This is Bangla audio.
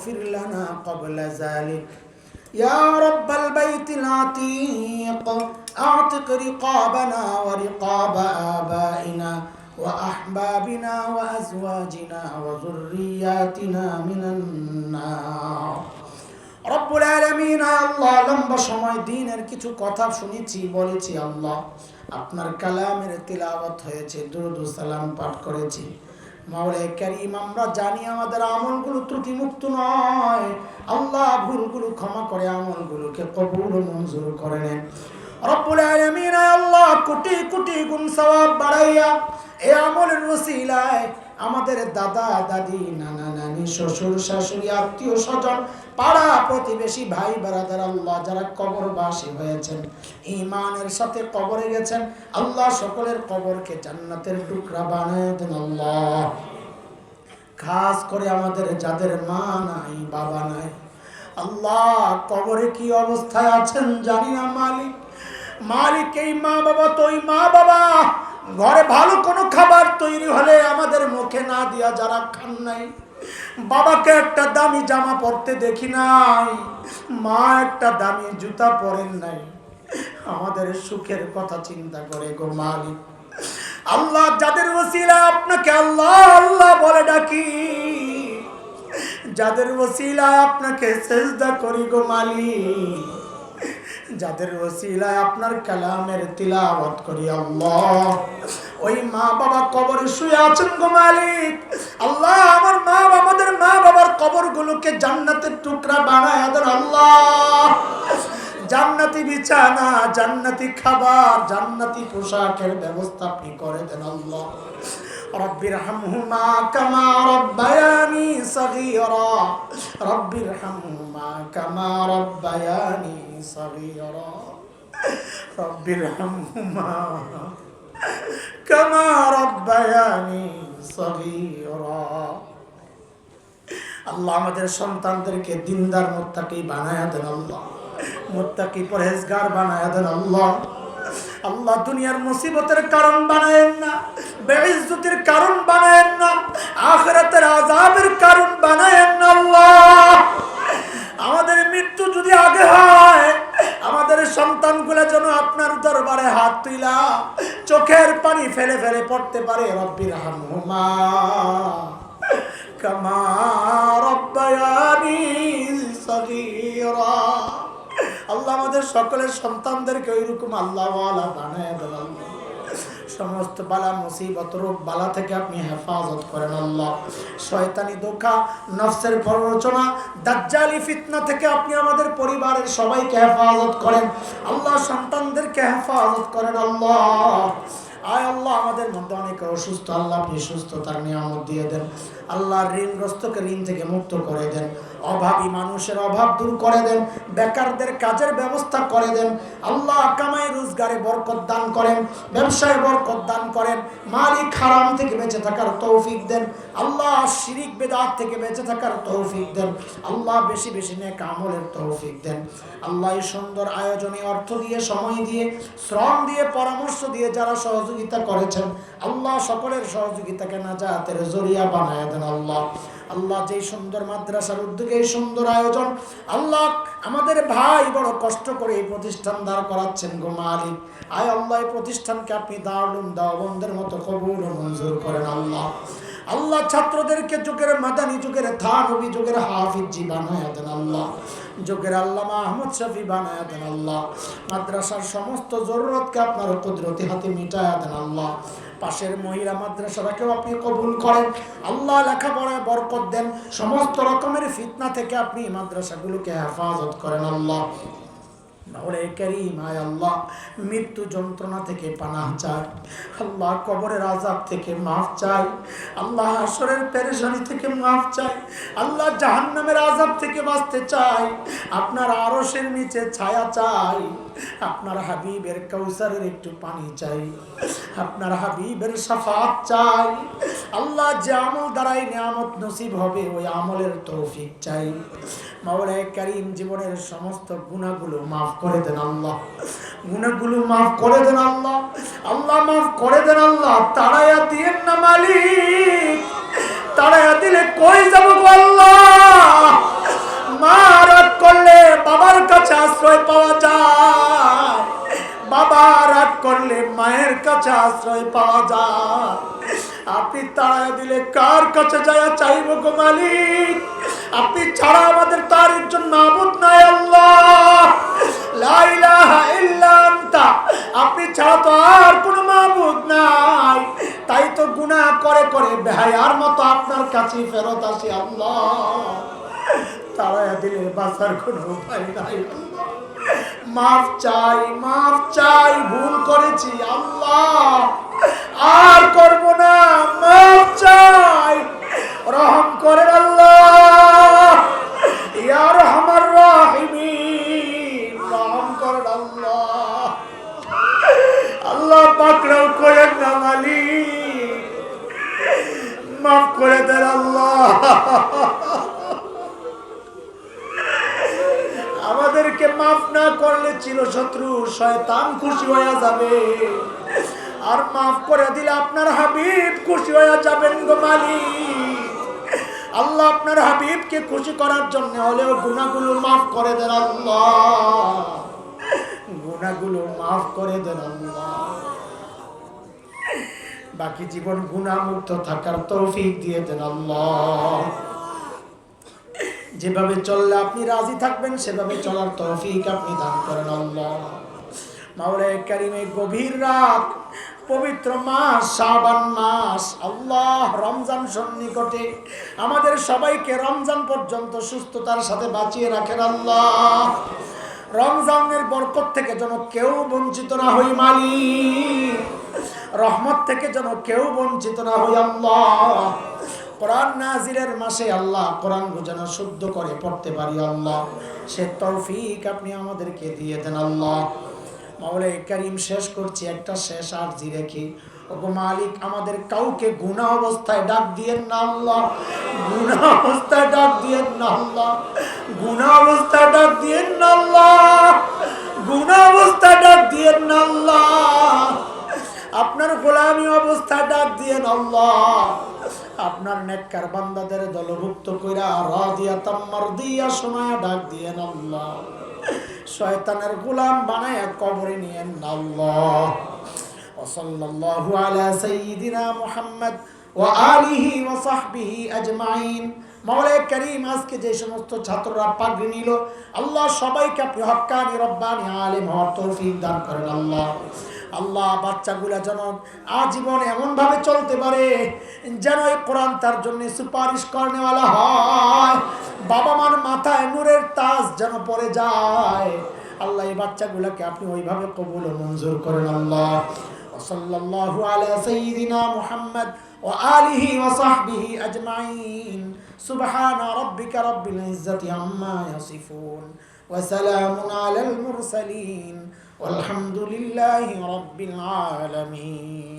واغفر لنا قبل ذلك يا رب البيت العتيق اعتق رقابنا ورقاب آبائنا وأحبابنا وأزواجنا وذرياتنا من النار রব্বুল আলামিন। আল্লাহ লম্বা সময় দিনের কিছু কথা শুনেছি বলেছি, আল্লাহ আপনার কালামের তিলাওয়াত হয়েছে, দুরূদ ও সালাম পাঠ করেছি। মাওলায়ে কারীম, আমরা জানি আমাদের আমলগুলো ত্রুটিমুক্ত নয়। আল্লাহ ভুলগুলো ক্ষমা করে আমলগুলোকে কবুল ও মঞ্জুর করে নেন রব্বুল আলামিন। আল্লাহ কোটি কোটি গুণ সওয়াব বাড়াইয়া এই আমলের ওসিলায় আমাদের দাদা দাদি, নানা নানি, শ্বশুর শাশুড়ি, আত্মীয় স্বজন, পাড়া প্রতিবেশী, ভাই বারাদার, আল্লাহ যারা কবরবাসী হয়েছেন, ঈমানের সাথে কবরে গেছেন, আল্লাহ সকলের কবরকে জান্নাতের টুকরা বানায় দেন আল্লাহ। খাস করে আমাদের যাদের মা নাই, বাবা নাই, আল্লাহ কবরে কি অবস্থায় আছেন জানি না মালিক। মালিক, এই মা বাবা তো ওই মা বাবা ঘরে ভালো কোনো খাবার তৈরি হলে আমাদের মুখে না দিয়া যারা খান নাই, বাবাকে একটা দামি জামা পরতে দেখি নাই, মা একটা দামি জুতা পরেন নাই, আমাদের সুখের কথা চিন্তা করে গো মালিক। আল্লাহ যাদের ওসিলায় আপনাকে আল্লাহ আল্লাহ বলে ডাকি, যাদের ওসিলায় আপনাকে সেজদা করি গো মালিক, যাদের ওসিলায় আপনার কালামের তিলাওয়াত করি আল্লাহ, ওই মা বাবা কবরে শুয়ে আছেন গো মালিক। আল্লাহ আমার মা আমাদের মা বাবার কবরগুলোকে জান্নাতের টুকরা বানায় দেন আল্লাহ। জান্নাতি বিছানা, জান্নাতি খাবার, জান্নাতি পোশাকের ব্যবস্থা আপনি করে দেন আল্লাহ। রব্বিরহামহুমা কামা রব্বায়ানি সগীরা, রব্বিরহামহুমা কামা রব্বায়ানি সগীরা, রব্বিরহামহুমা কামা রব্বায়ানি সগীরা। আল্লাহ আমাদের সন্তানদেরকে দিনদার মুত্তাকি বানায়া দেন আল্লাহ, মুত্তাকি পরহেজগার বানায়া দেন আল্লাহ। আল্লাহ দুনিয়ার মুসিবতের কারণ বানায়েন না, বেইজ্জতির কারণ বানায়েন না, আখিরাতের আযাবের কারণ বানায়েন না আল্লাহ। আমাদের মৃত্যু যদি আগে হয়, আমাদের সন্তানগুলো যেন আপনার দরবারে হাত তুইলা চোখের পানি ফেলে ফেলে পড়তে পারে, রব্বিরহামহুমা কামা রব্বায়ানি সগীরা। আল্লাহ আমাদের সকলের সন্তানদেরকে ওইরকম আল্লাহ ওয়ালা বানায় দেন আল্লাহ। সমস্ত বালা মুসিবত রোগ বালা থেকে আপনি হেফাজত করেন আল্লাহ। শয়তানি ধোঁকা, নফসের প্ররোচনা, দাজ্জালি ফিতনা থেকে আপনি আমাদের পরিবারের সবাইকে হেফাজত করেন আল্লাহ। সন্তানদেরকে হেফাজত করেন আল্লাহ। আয় আল্লাহ আমাদের মধ্যে অনেকে অসুস্থ, আল্লাহ আপনি সুস্থতার নিয়ামত দিয়ে দেন আল্লাহ। ঋণগ্রস্তকে ঋণ থেকে মুক্ত করে দেন, অভাবী মানুষের অভাব দূর করে দেন, বেকারদের কাজের ব্যবস্থা করে দেন আল্লাহ। কামাই রোজগারে বরকত দান করেন, ব্যবসায় বরকত দান করেন মালিক। হারাম থেকে বেঁচে থাকার তৌফিক দেন আল্লাহ, শিরিক বেদাত থেকে বেঁচে থাকার তৌফিক দেন আল্লাহ, বেশি বেশি নেক আমলের তৌফিক দেন আল্লাহ। এই সুন্দর আয়োজনে অর্থ দিয়ে, সময় দিয়ে, শ্রম দিয়ে, পরামর্শ দিয়ে যারা সহযোগিতা করেছেন আল্লাহ, সকলের সহযোগিতাকে নাজাতের জরিয়া বানায় দেন আল্লাহ। আল্লাহ যেই সুন্দর মাদ্রাসার উদ্যোগে এই সুন্দর আয়োজন আল্লাহ, আমাদের ভাই বড় কষ্ট করে এই প্রতিষ্ঠান দাঁড় করাচ্ছেন গো মালিক। আয় আল্লাহ এই প্রতিষ্ঠানকে আপনি দারুল দেওবন্দের মতো কবুল ও মঞ্জুর করেন আল্লাহ। আল্লাহ ছাত্রদেরকে যুগের মাদানী, যুগের থানবী, যুগের হাফিজ জি বানায় দেন আল্লাহ, যুগের আল্লামা আহমদ শফি বানায় দেন আল্লাহ। মাদ্রাসার সমস্ত জরুরতকে আপনার কুদরতি হাতে মিটায়া দেন আল্লাহ। পাশের মহিলা মাদ্রাসাটাকেও আপনি কবুল করেন আল্লাহ, লেখাপড়ায় বরকত দেন, সমস্ত রকমের ফিতনা থেকে আপনি মাদ্রাসাগুলোকে হেফাজত করেন আল্লাহ। মাওলায়ে কারীম আয় আল্লাহ মৃত্যু যন্ত্রণা থেকে পানাহ চাই আল্লাহ, কবরের আযাব থেকে মাফ চাই আল্লাহ, হাসরের পেরেশানি থেকে মাফ চাই আল্লাহ, জাহান্নামের আযাব থেকে বাঁচতে চাই, আপনার আরশের নিচে ছায়া চাই, আপনার হাবিবের কাউসারের একটু পানি চাই, আপনার হাবিবের শাফাত চাই আল্লাহ। যে আমল দ্বারাই নিয়ামত নসিব হবে ওই আমলের তৌফিক চাই মাওলায়ে কারীম। জীবনের সমস্ত গুনাহগুলো মাফ করে দেন আল্লাহ, গুনাহগুলো মাফ করে দেন আল্লাহ, আল্লাহ মাফ করে দেন আল্লাহ। তাড়াইয়া দিয়েন না মালিক, তাড়াইয়া দিলে কই যাব গো আল্লাহ। কাছে আশ্রয় পাওয়া যায়। আপনি তাড়ায় দিলে কার কাছে যায় চাইব গো মালিক? আপনি ছাড়া আমাদের তার একজন মাবুদ নাই আল্লাহ, লা ইলাহা ইল্লা আনতা। আপনি ছাড়া তো আর কোনো মাবুদ নাই। তাই তো গুনাহ করে করে বেহায়ার মতো আপনার কাছে ফেরত আসি আল্লাহ। তাড়ায় দিলে বাঁচার কোনো উপায় নাই আল্লাহ। মাফ চাই, ভুল করেছি আল্লাহ, আর করব না। মাফ চাই, রহম করেন আল্লাহ, ইয়া রহমান রাহিমিন, রহম করেন আল্লাহ। আল্লাহ পাকড়াও করেন না মালিক, মাফ করে দেন আল্লাহ। আমাদেরকে মাফ না করলে চিরশত্রু শয়তান খুশি হয়ে যাবে, আর মাফ করে দিলে আপনার হাবিব খুশি হয়ে যাবেন গো মালিক। আল্লাহ আপনার হাবিবকে খুশি করার জন্য হলেও গুনাহগুলো মাফ করে দেন আল্লাহ, গুনাহগুলো মাফ করে দেন আল্লাহ। বাকি জীবন গুনাহমুক্ত থাকার তৌফিক দিয়ে দেন আল্লাহ। যেভাবে চললে আপনি রাজি থাকবেন সেভাবে চলার তৌফিক আপনি দান করেন আল্লাহ। মাওলায়ে কারীম, গভীর রাত, পবিত্র মাস শাবান মাস আল্লাহ, রমজান সন্নিকটে, আমাদের সবাইকে রমজান পর্যন্ত সুস্থতার সাথে বাঁচিয়ে রাখেন আল্লাহ। রমজানের বরকত থেকে যেন কেউ বঞ্চিত না হই মালিক, রহমত থেকে যেন কেউ বঞ্চিত না হই আল্লাহ। কোরআন নাজিলের মাসে আল্লাহ কোরআন যেন শুদ্ধ করে পড়তে পারি আল্লাহ, সে তৌফিক আপনি আমাদেরকে দিয়ে দেন আল্লাহ। মাওলায়ে কারীম, শেষ করছি একটা শেষ আরজি রেখে, ওগো মালিক, আমাদের কাউকে গুনাহ অবস্থায় ডাক দিয়েন না আল্লাহ, গুনাহ অবস্থায় ডাক দিয়েন না আল্লাহ, গুনাহ অবস্থায় ডাক দিয়েন না আল্লাহ, গুনাহ অবস্থায় ডাক দিয়েন না আল্লাহ। আপনার গোলামি অবস্থায় ডাক দিয়েন আল্লাহ। আপনার নেককার বান্দাদের দলভুক্ত কইরা রাদিয়াতাম মারদিয়া শোনায়া ডাক দিয়েন আল্লাহ। শয়তানের গোলাম বানায়া কবরে নিয়েন আল্লাহ। ওয়া সাল্লাল্লাহু আলা সাইয়্যিদিনা মুহাম্মদ ওয়া আলিহি ওয়া সাহবিহি আজমাইন। মাওলায়ে কারীম, আজকে যে সমস্ত ছাত্ররা পাগড়ি নিল আল্লাহ, সবাইকে আপনি হক্কানি রব্বানি আলেম হওয়ার তৌফিক দান করেন আল্লাহ। আল্লাহ, বাচ্চাগুলা যেন আজীবন এমন ভাবে চলতে পারে যেন এই কোরআন তার জন্য সুপারিশ করনেওয়ালা হয়, বাবা মার মাথায় নূরের তাজ যেন পড়ে যায় আল্লাহ। এই বাচ্চাগুলাকে আপনি ওইভাবে কবুল ও মঞ্জুর করেন আল্লাহ। সাল্লাল্লাহু আলা সাইয়্যিদিনা মুহাম্মদ ওয়া আলিহি ওয়া সাহবিহি আজমাইন। সুবহানা রাব্বিকা রাব্বিল ইজ্জাতি আম্মা ইয়াসিফুন ওয়া সালামুন আলাল মুরসালিন والحمد لله رب العالمين।